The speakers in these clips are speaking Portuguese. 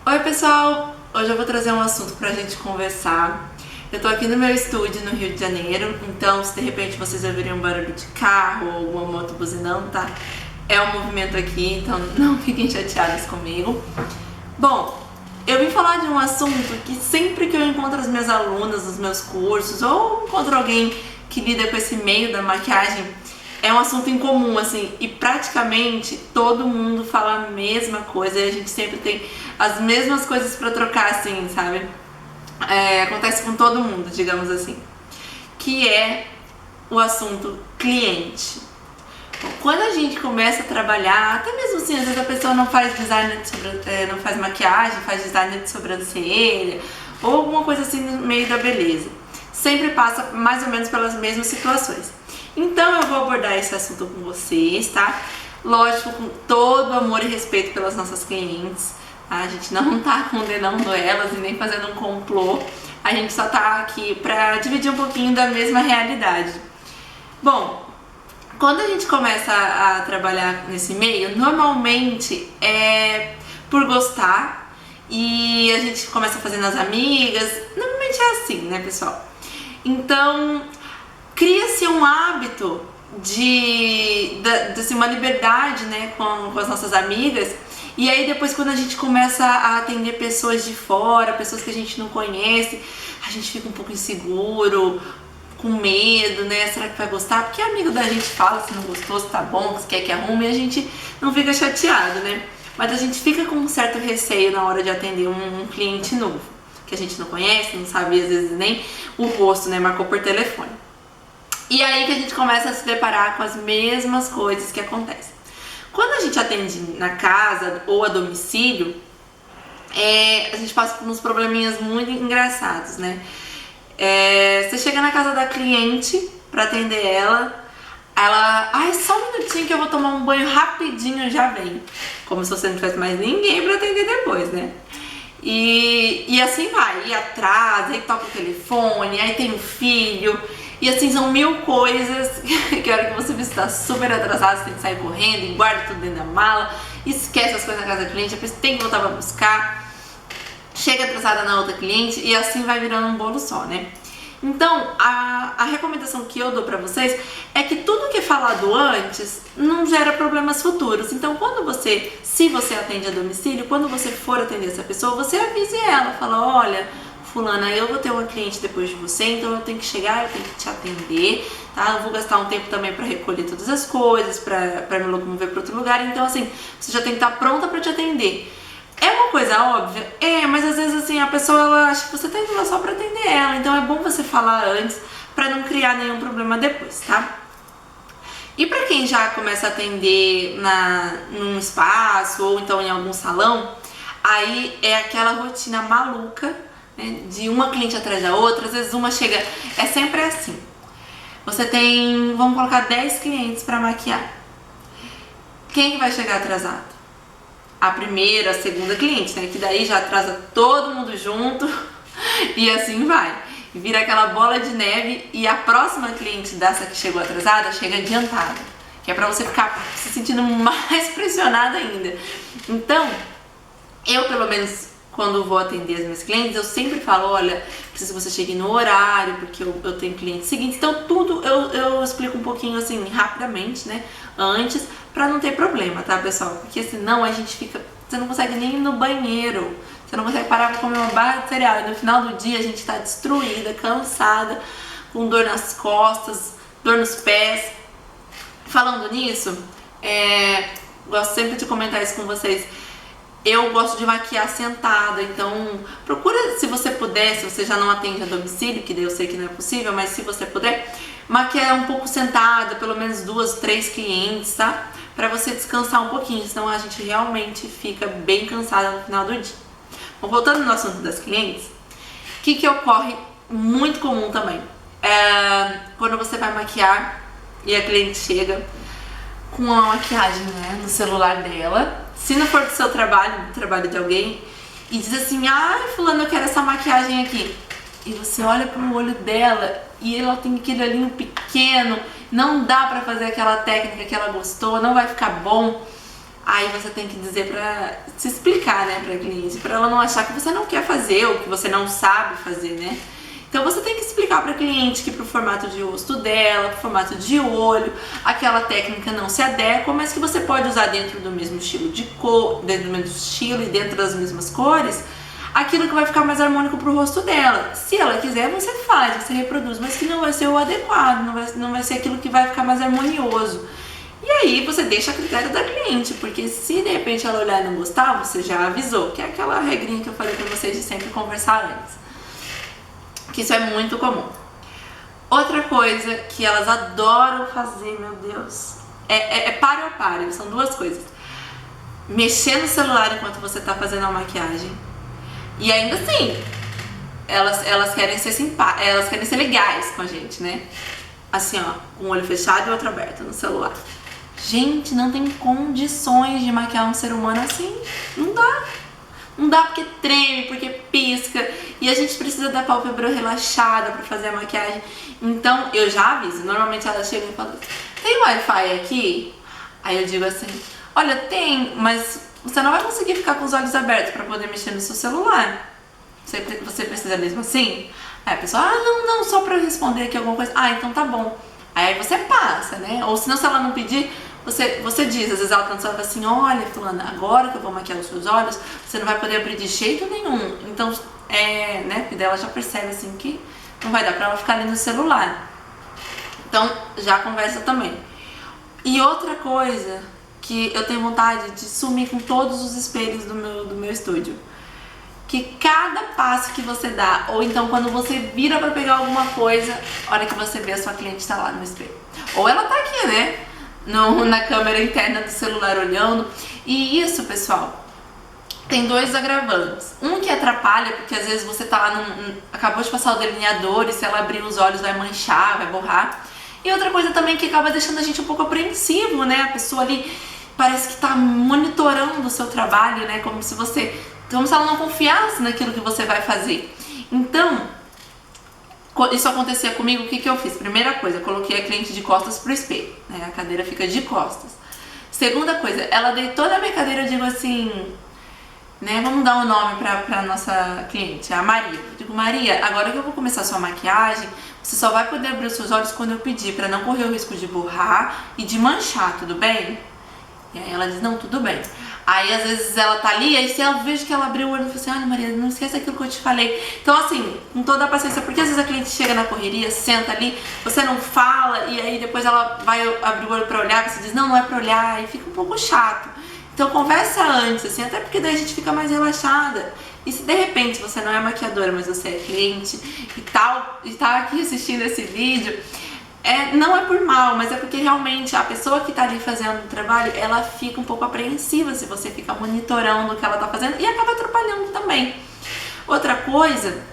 Oi pessoal, hoje eu vou trazer um assunto pra gente conversar. Eu tô aqui no meu estúdio no Rio de Janeiro, então se de repente vocês ouvirem um barulho de carro ou alguma moto buzinando, tá? É um movimento aqui, então não fiquem chateados comigo. Bom, eu vim falar de um assunto que sempre que eu encontro as minhas alunas nos meus cursos ou encontro alguém que lida com esse meio da maquiagem, é um assunto em comum, assim, e praticamente todo mundo fala a mesma coisa e a gente sempre tem as mesmas coisas pra trocar, assim, sabe? Acontece com todo mundo, digamos assim, que é o assunto cliente. Bom, quando a gente começa a trabalhar, até mesmo assim, às vezes a pessoa não faz design de não faz maquiagem, faz design de sobrancelha ou alguma coisa assim no meio da beleza. Sempre passa mais ou menos pelas mesmas situações. Então eu vou abordar esse assunto com vocês, tá? Lógico, com todo amor e respeito pelas nossas clientes. A gente não tá condenando elas e nem fazendo um complô. A gente só tá aqui pra dividir um pouquinho da mesma realidade. Bom, quando a gente começa a trabalhar nesse meio, normalmente é por gostar e a gente começa fazendo as amigas. Normalmente é assim, né, pessoal? Então, cria-se um hábito de assim, uma liberdade, né, com as nossas amigas. E aí depois quando a gente começa a atender pessoas de fora, pessoas que a gente não conhece, a gente fica um pouco inseguro, com medo, né? Será que vai gostar? Porque amigo da gente fala se não gostou, se tá bom, se quer que arrume, e a gente não fica chateado, né? Mas a gente fica com um certo receio na hora de atender um cliente novo, que a gente não conhece, não sabe às vezes nem o rosto, né? Marcou por telefone. E aí que a gente começa a se deparar com as mesmas coisas que acontecem. Quando a gente atende na casa ou a domicílio, a gente passa por uns probleminhas muito engraçados, né? Você chega na casa da cliente pra atender ela, ai, só um minutinho que eu vou tomar um banho rapidinho, já vem. Como se você não tivesse mais ninguém pra atender depois, né? E assim vai, e atrasa, aí toca o telefone, aí tem um filho, e assim são mil coisas que a hora que você vê, você tá super atrasado, você tem que sair correndo e guarda tudo dentro da mala, esquece as coisas na casa da cliente, depois tem que voltar pra buscar, chega atrasada na outra cliente e assim vai virando um bolo só, né? Então, a recomendação que eu dou pra vocês é que tudo que é falado antes não gera problemas futuros. Então, se você atende a domicílio, quando você for atender essa pessoa, você avise ela, fala, olha, fulana, eu vou ter uma cliente depois de você, então eu tenho que chegar, eu tenho que te atender, tá? Eu vou gastar um tempo também pra recolher todas as coisas, pra me locomover pra outro lugar, então assim, você já tem que estar pronta pra te atender. É uma coisa óbvia? Mas às vezes assim, a pessoa ela acha que você tá indo lá só pra atender ela, então é bom você falar antes pra não criar nenhum problema depois, tá? E pra quem já começa a atender num espaço ou então em algum salão, aí é aquela rotina maluca, né, de uma cliente atrás da outra, às vezes uma chega, é sempre assim. Você tem, vamos colocar 10 clientes pra maquiar. Quem vai chegar atrasado? A primeira, a segunda cliente, né? Que daí já atrasa todo mundo junto e assim vai. Vira aquela bola de neve e a próxima cliente dessa que chegou atrasada chega adiantada. Que é pra você ficar se sentindo mais pressionada ainda. Então, eu pelo menos quando vou atender as minhas clientes, eu sempre falo, olha, preciso que você chegue no horário, porque eu tenho clientes seguintes. Então tudo eu explico um pouquinho assim, rapidamente, né, antes, pra não ter problema, tá, pessoal? Porque senão a gente fica, você não consegue nem ir no banheiro, você não consegue parar pra comer uma barra de cereal. E no final do dia a gente tá destruída, cansada, com dor nas costas, dor nos pés. Falando nisso, gosto sempre de comentar isso com vocês. Eu gosto de maquiar sentada, então procura, se você puder, se você já não atende a domicílio, que daí eu sei que não é possível, mas se você puder, maquiar um pouco sentada, pelo menos 2, 3 clientes, tá? Pra você descansar um pouquinho, senão a gente realmente fica bem cansada no final do dia. Bom, voltando no assunto das clientes, o que ocorre muito comum também? Quando você vai maquiar e a cliente chega com uma maquiagem, né, no celular dela, se não for do seu trabalho, do trabalho de alguém, e diz assim, ai fulano, eu quero essa maquiagem aqui. E você olha pro olho dela e ela tem aquele olhinho pequeno, não dá pra fazer aquela técnica que ela gostou, não vai ficar bom. Aí você tem que dizer pra se explicar, né, pra cliente, pra ela não achar que você não quer fazer ou que você não sabe fazer, né? Então você tem que explicar para a cliente que pro formato de rosto dela, pro formato de olho, aquela técnica não se adequa, mas que você pode usar dentro do mesmo estilo de cor, dentro do mesmo estilo e dentro das mesmas cores, aquilo que vai ficar mais harmônico pro rosto dela. Se ela quiser, você faz, você reproduz, mas que não vai ser o adequado, não vai ser aquilo que vai ficar mais harmonioso. E aí você deixa a critério da cliente, porque se de repente ela olhar e não gostar, você já avisou, que é aquela regrinha que eu falei pra vocês de sempre conversar antes. Que isso é muito comum. Outra coisa que elas adoram fazer, meu Deus, é páreo a páreo, são duas coisas. Mexer no celular enquanto você tá fazendo a maquiagem. E ainda assim, elas querem ser simpáticas, elas querem ser legais com a gente, né? Assim, ó, com o olho fechado e o outro aberto no celular. Gente, não tem condições de maquiar um ser humano assim. Não dá. Não dá porque treme, porque pisca. E a gente precisa da pálpebra relaxada pra fazer a maquiagem. Então, eu já aviso. Normalmente elas chegam e falam: tem Wi-Fi aqui? Aí eu digo assim: olha, tem, mas você não vai conseguir ficar com os olhos abertos pra poder mexer no seu celular. Você precisa mesmo assim? Aí a pessoa: ah, não, só pra eu responder aqui alguma coisa. Ah, então tá bom. Aí você passa, né? Ou senão, se ela não pedir, você diz, às vezes ela canta assim: olha, fulana, agora que eu vou maquiar os seus olhos, você não vai poder abrir de jeito nenhum. Então, né? Porque ela já percebe assim que não vai dar pra ela ficar ali no celular. Então, já conversa também. E outra coisa que eu tenho vontade de sumir com todos os espelhos do meu estúdio. Que cada passo que você dá, ou então quando você vira pra pegar alguma coisa, a hora que você vê a sua cliente tá lá no espelho. Ou ela tá aqui, né? Na câmera interna do celular olhando. E isso, pessoal, tem dois agravantes. Um que atrapalha, porque às vezes você tá lá, acabou de passar o delineador e se ela abrir os olhos vai manchar, vai borrar. E outra coisa também que acaba deixando a gente um pouco apreensivo, né? A pessoa ali parece que tá monitorando o seu trabalho, né? Como se ela não confiasse naquilo que você vai fazer. Então, isso acontecia comigo, o que eu fiz? Primeira coisa, eu coloquei a cliente de costas pro espelho, né? A cadeira fica de costas. Segunda coisa, ela deitou na minha cadeira, eu digo assim, né? Vamos dar um nome pra nossa cliente, a Maria. Eu digo: Maria, agora que eu vou começar a sua maquiagem, você só vai poder abrir os seus olhos quando eu pedir, pra não correr o risco de borrar e de manchar, tudo bem? E aí ela diz: não, tudo bem. Aí às vezes ela tá ali, aí se eu vejo que ela abriu o olho, eu falo assim: olha, Maria, não esquece aquilo que eu te falei. Então assim, com toda a paciência, porque às vezes a cliente chega na correria, senta ali, você não fala, e aí depois ela vai abrir o olho pra olhar, você diz: não é pra olhar, e fica um pouco chato. Então conversa antes, assim, até porque daí a gente fica mais relaxada. E se de repente você não é maquiadora, mas você é cliente e tá aqui assistindo esse vídeo, não é por mal, mas é porque realmente a pessoa que tá ali fazendo o trabalho, ela fica um pouco apreensiva se você fica monitorando o que ela tá fazendo e acaba atrapalhando também. Outra coisa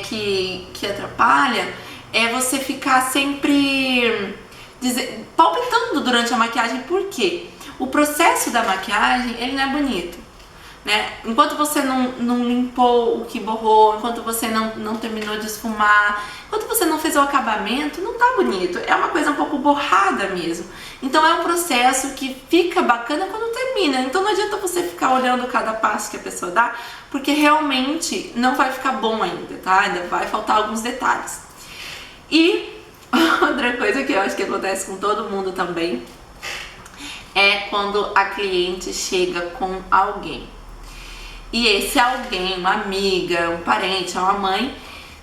que atrapalha é você ficar sempre palpitando durante a maquiagem. Por quê? O processo da maquiagem, ele não é bonito, né? Enquanto você não limpou o que borrou, enquanto você não terminou de esfumar, enquanto você não fez o acabamento, não tá bonito. É uma coisa um pouco borrada mesmo. Então é um processo que fica bacana quando termina. Então não adianta você ficar olhando cada passo que a pessoa dá, porque realmente não vai ficar bom ainda, tá? Ainda vai faltar alguns detalhes. E outra coisa que eu acho que acontece com todo mundo também é quando a cliente chega com alguém. E esse alguém, uma amiga, um parente, uma mãe,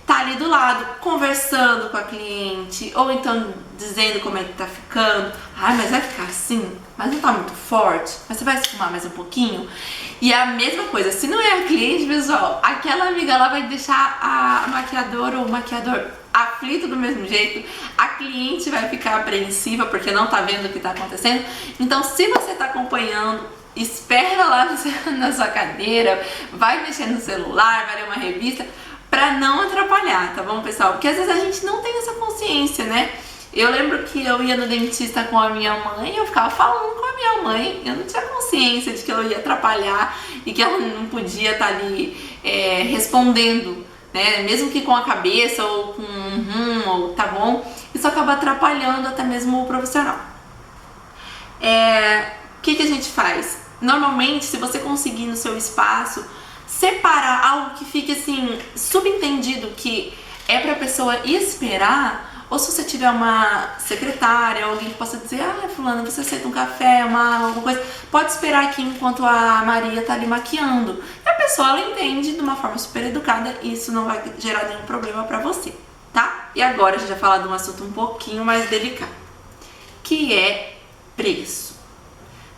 tá ali do lado, conversando com a cliente, ou então dizendo como é que tá ficando. Ai, mas vai ficar assim? Mas não tá muito forte? Mas você vai esfumar mais um pouquinho? E é a mesma coisa, se não é a cliente, pessoal, aquela amiga lá vai deixar a maquiadora ou o maquiador aflito do mesmo jeito, a cliente vai ficar apreensiva porque não tá vendo o que tá acontecendo. Então, se você tá acompanhando, espera lá na sua cadeira, vai mexer no celular, vai ler uma revista, pra não atrapalhar, tá bom, pessoal? Porque às vezes a gente não tem essa consciência, né? Eu lembro que eu ia no dentista com a minha mãe, eu ficava falando com a minha mãe, eu não tinha consciência de que eu ia atrapalhar e que ela não podia estar ali respondendo, né? Mesmo que com a cabeça ou com ou tá bom, isso acaba atrapalhando até mesmo o profissional. o que a gente faz? Normalmente, se você conseguir no seu espaço separar algo que fique assim, subentendido que é pra pessoa esperar, ou se você tiver uma secretária, alguém que possa dizer, fulano, você aceita um café, alguma coisa, pode esperar aqui enquanto a Maria tá ali maquiando. E a pessoa, ela entende de uma forma super educada e isso não vai gerar nenhum problema pra você, tá? E agora a gente vai falar de um assunto um pouquinho mais delicado, que é preço.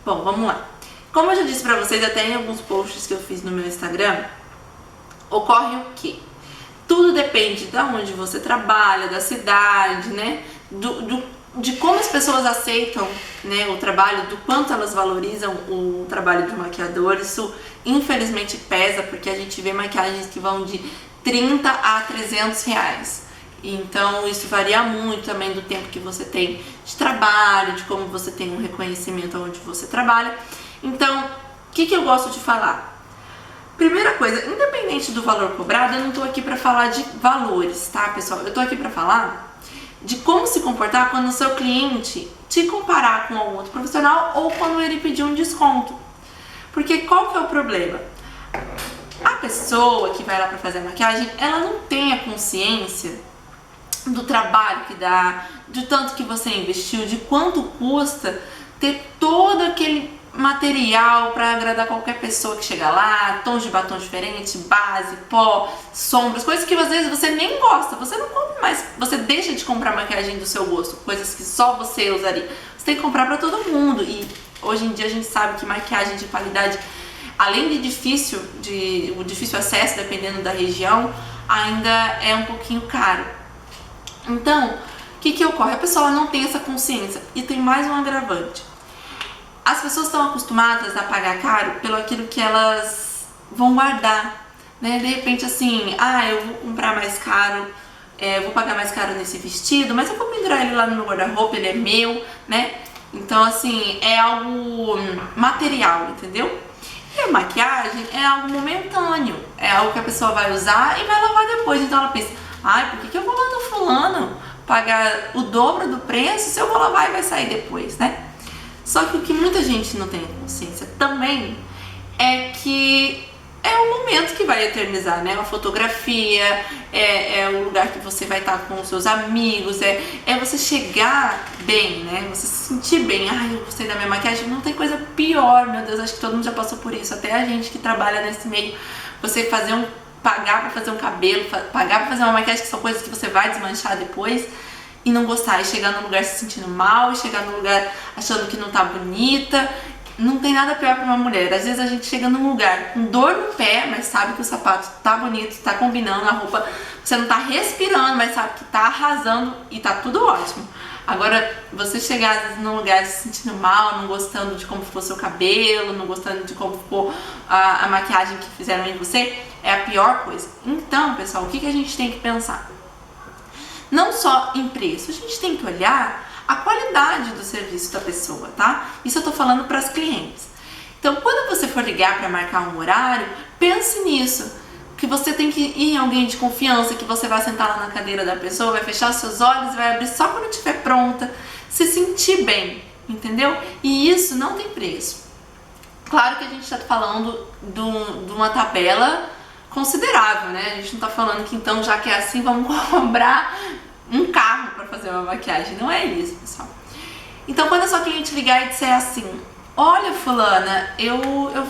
Bom, vamos lá. Como eu já disse pra vocês até em alguns posts que eu fiz no meu Instagram, ocorre o quê? Tudo depende de onde você trabalha, da cidade, né? De como as pessoas aceitam, né, o trabalho, do quanto elas valorizam o trabalho de um maquiador. Isso infelizmente pesa, porque a gente vê maquiagens que vão de 30 a 300 reais. Então isso varia muito também do tempo que você tem de trabalho, de como você tem um reconhecimento onde você trabalha. Então, o que eu gosto de falar? Primeira coisa, independente do valor cobrado, eu não tô aqui pra falar de valores, tá, pessoal? Eu tô aqui pra falar de como se comportar quando o seu cliente te comparar com algum outro profissional ou quando ele pedir um desconto. Porque qual que é o problema? A pessoa que vai lá pra fazer a maquiagem, ela não tem a consciência do trabalho que dá, de tanto que você investiu, de quanto custa ter todo aquele material para agradar qualquer pessoa que chega lá, tons de batom diferentes, base, pó, sombras, coisas que às vezes você nem gosta, você não compra mais, você deixa de comprar maquiagem do seu gosto, coisas que só você usaria, você tem que comprar para todo mundo. E hoje em dia a gente sabe que maquiagem de qualidade, além de o difícil acesso, dependendo da região, ainda é um pouquinho caro. Então, o que ocorre? A pessoa não tem essa consciência e tem mais um agravante. As pessoas estão acostumadas a pagar caro pelo aquilo que elas vão guardar, né? De repente assim, eu vou comprar mais caro, vou pagar mais caro nesse vestido, mas eu vou pendurar ele lá no meu guarda-roupa, ele é meu, né? Então assim, é algo material, entendeu? E a maquiagem é algo momentâneo, é algo que a pessoa vai usar e vai lavar depois. Então ela pensa, por que eu vou lá no fulano pagar o dobro do preço se eu vou lavar e vai sair depois, né? Só que o que muita gente não tem consciência também é que é o momento que vai eternizar, né? A fotografia, é o lugar que você vai estar com os seus amigos, é você chegar bem, né? Você se sentir bem. Eu gostei da minha maquiagem. Não tem coisa pior, meu Deus, acho que todo mundo já passou por isso. Até a gente que trabalha nesse meio, você pagar pra fazer um cabelo, pagar pra fazer uma maquiagem, que são coisas que você vai desmanchar depois, e não gostar, e chegar num lugar se sentindo mal, e chegar num lugar achando que não tá bonita. Não tem nada pior pra uma mulher. Às vezes a gente chega num lugar com dor no pé, mas sabe que o sapato tá bonito, tá combinando, a roupa, você não tá respirando, mas sabe que tá arrasando e tá tudo ótimo. Agora, você chegar às vezes num lugar se sentindo mal, não gostando de como ficou seu cabelo, não gostando de como ficou a maquiagem que fizeram em você, é a pior coisa. Então, pessoal, o que a gente tem que pensar? Não só em preço, a gente tem que olhar a qualidade do serviço da pessoa, tá? Isso eu tô falando para as clientes. Então, quando você for ligar para marcar um horário, pense nisso, que você tem que ir em alguém de confiança, que você vai sentar lá na cadeira da pessoa, vai fechar os seus olhos, vai abrir só quando estiver pronta, se sentir bem, entendeu? E isso não tem preço. Claro que a gente está falando de uma tabela considerável, né? A gente não tá falando que então, já que é assim, vamos cobrar um carro para fazer uma maquiagem. Não é isso, pessoal. Então, quando a sua cliente ligar e disser assim, olha, fulana, eu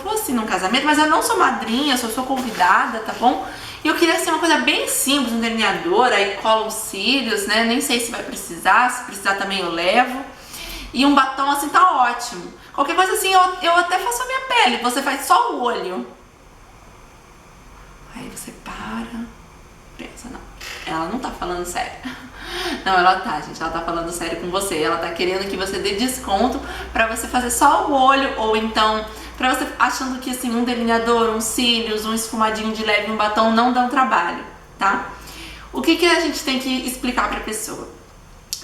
vou assim num casamento, mas eu não sou madrinha, eu sou convidada, tá bom? E eu queria assim uma coisa bem simples, um delineador, aí cola os cílios, né? Nem sei se vai precisar, se precisar também eu levo. E um batom assim tá ótimo. Qualquer coisa assim, eu até faço a minha pele, você faz só o olho. Aí você pensa, não, ela não tá falando sério. Não, ela tá, gente, ela tá falando sério com você. Ela tá querendo que você dê desconto pra você fazer só o olho, ou então pra você achando que assim, um delineador, uns cílios, um esfumadinho de leve, um batom não dão trabalho, tá? O que a gente tem que explicar pra pessoa?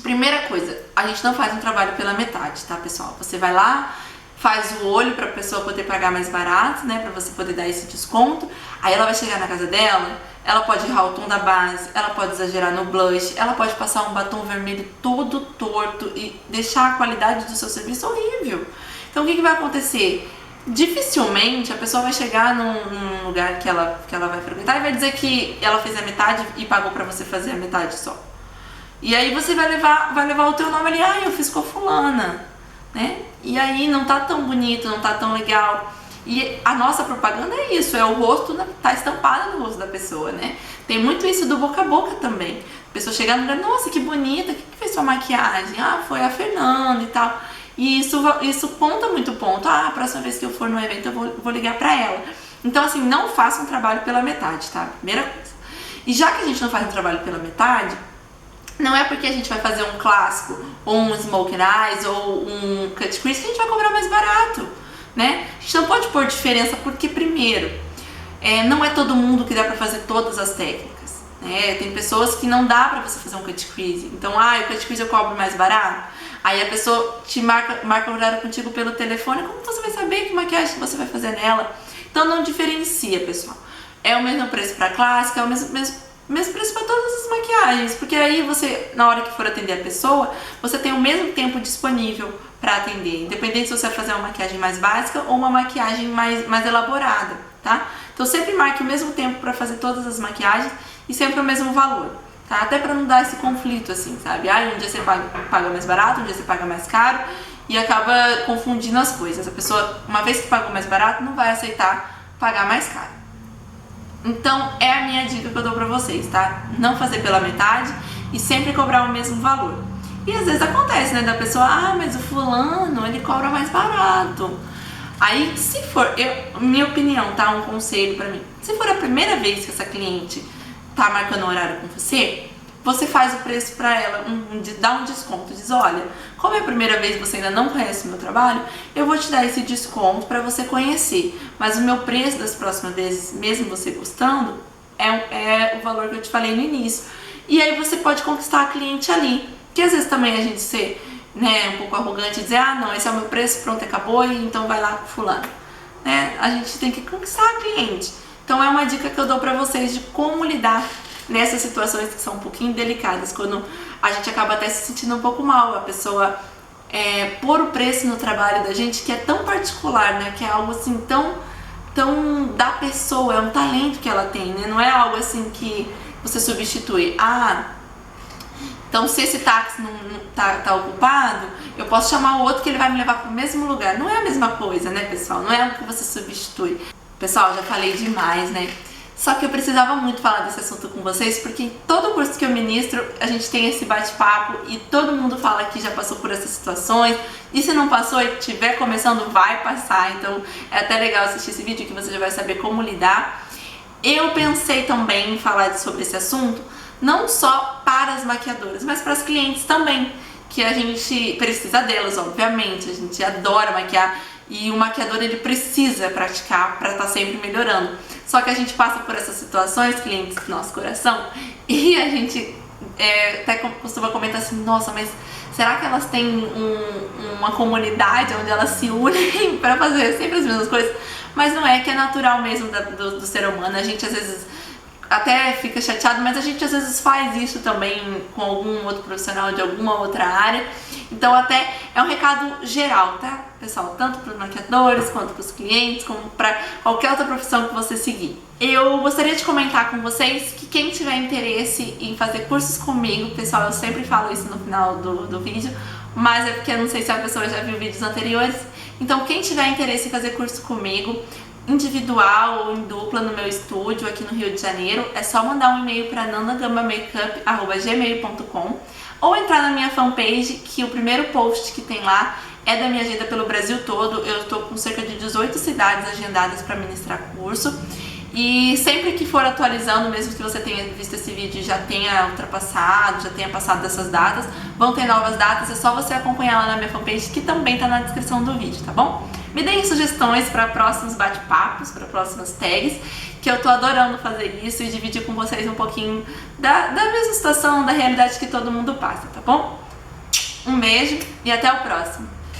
Primeira coisa, a gente não faz um trabalho pela metade, tá, pessoal? Você vai lá, faz o olho pra pessoa poder pagar mais barato, né, pra você poder dar esse desconto. Aí ela vai chegar na casa dela, ela pode errar o tom da base, ela pode exagerar no blush, ela pode passar um batom vermelho todo torto e deixar a qualidade do seu serviço horrível. Então o que vai acontecer? Dificilmente a pessoa vai chegar num lugar que ela vai frequentar e vai dizer que ela fez a metade e pagou pra você fazer a metade só. E aí você vai levar o teu nome ali, eu fiz com a fulana, né? E aí não tá tão bonito, não tá tão legal. E a nossa propaganda é isso, é o rosto, tá estampado no rosto da pessoa, né? Tem muito isso do boca a boca também. A pessoa chegar no lugar, nossa, que bonita, quem que fez sua maquiagem? Foi a Fernanda e tal. E isso conta muito ponto. A próxima vez que eu for no evento eu vou ligar pra ela. Então assim, não faça um trabalho pela metade, tá? Primeira coisa. E já que a gente não faz um trabalho pela metade, não é porque a gente vai fazer um clássico, ou um smoke eyes, ou um cut crease que a gente vai cobrar mais barato, né? A gente não pode pôr diferença porque, primeiro, não é todo mundo que dá pra fazer todas as técnicas, né? Tem pessoas que não dá pra você fazer um cut crease. Então, o cut crease eu cobro mais barato. Aí a pessoa te marca horário contigo pelo telefone. Como você vai saber que maquiagem você vai fazer nela? Então não diferencia, pessoal. É o mesmo preço pra clássica, é o mesmo preço para todas as maquiagens, porque aí você, na hora que for atender a pessoa, você tem o mesmo tempo disponível para atender, independente se você vai fazer uma maquiagem mais básica ou uma maquiagem mais elaborada, tá? Então sempre marque o mesmo tempo para fazer todas as maquiagens e sempre o mesmo valor, tá? Até para não dar esse conflito assim, sabe? Um dia você paga mais barato, um dia você paga mais caro e acaba confundindo as coisas. A pessoa, uma vez que pagou mais barato, não vai aceitar pagar mais caro. Então é a minha dica que eu dou pra vocês, tá? Não fazer pela metade e sempre cobrar o mesmo valor. E às vezes acontece, né, da pessoa, mas o fulano, ele cobra mais barato. Aí, se for, minha opinião, tá? Um conselho pra mim. Se for a primeira vez que essa cliente tá marcando horário com você faz o preço pra ela, dá um desconto. Diz, olha, como é a primeira vez e você ainda não conhece o meu trabalho, eu vou te dar esse desconto pra você conhecer. Mas o meu preço das próximas vezes, mesmo você gostando, é o valor que eu te falei no início. E aí você pode conquistar a cliente ali. Que às vezes também a gente ser, né, um pouco arrogante e dizer, não, esse é o meu preço, pronto, acabou, e então vai lá com fulano. Né? A gente tem que conquistar a cliente. Então é uma dica que eu dou pra vocês de como lidar nessas situações que são um pouquinho delicadas, quando a gente acaba até se sentindo um pouco mal, a pessoa pôr o preço no trabalho da gente, que é tão particular, né, que é algo assim tão da pessoa, é um talento que ela tem, né, não é algo assim que você substitui. Então se esse táxi não tá ocupado, eu posso chamar o outro que ele vai me levar pro mesmo lugar. Não é a mesma coisa, né, pessoal? Não é algo que você substitui. Pessoal, já falei demais, né? Só que eu precisava muito falar desse assunto com vocês, porque em todo curso que eu ministro, a gente tem esse bate-papo e todo mundo fala que já passou por essas situações. E se não passou e estiver começando, vai passar. Então é até legal assistir esse vídeo que você já vai saber como lidar. Eu pensei também em falar sobre esse assunto, não só para as maquiadoras, mas para as clientes também, que a gente precisa delas, obviamente. A gente adora maquiar e o maquiador, ele precisa praticar para estar sempre melhorando. Só que a gente passa por essas situações, clientes do nosso coração, e a gente até costuma comentar assim, nossa, mas será que elas têm uma comunidade onde elas se unem para fazer sempre as mesmas coisas? Mas não é, que é natural mesmo do ser humano. A gente às vezes até fica chateado, mas a gente às vezes faz isso também com algum outro profissional de alguma outra área. Então até é um recado geral, tá, pessoal? Tanto para os maquiadores, quanto para os clientes, como para qualquer outra profissão que você seguir. Eu gostaria de comentar com vocês que quem tiver interesse em fazer cursos comigo, pessoal, eu sempre falo isso no final do vídeo, mas é porque eu não sei se a pessoa já viu vídeos anteriores. Então quem tiver interesse em fazer curso comigo, individual ou em dupla no meu estúdio aqui no Rio de Janeiro, é só mandar um e-mail para nanagamakeup@gmail.com ou entrar na minha fanpage, que o primeiro post que tem lá é da minha agenda pelo Brasil todo. Eu estou com cerca de 18 cidades agendadas para ministrar curso. E sempre que for atualizando, mesmo que você tenha visto esse vídeo e já tenha ultrapassado, já tenha passado dessas datas, vão ter novas datas, é só você acompanhar lá na minha fanpage, que também está na descrição do vídeo, tá bom? Me deem sugestões para próximos bate-papos, para próximas tags, que eu tô adorando fazer isso e dividir com vocês um pouquinho da mesma situação, da realidade que todo mundo passa, tá bom? Um beijo e até o próximo!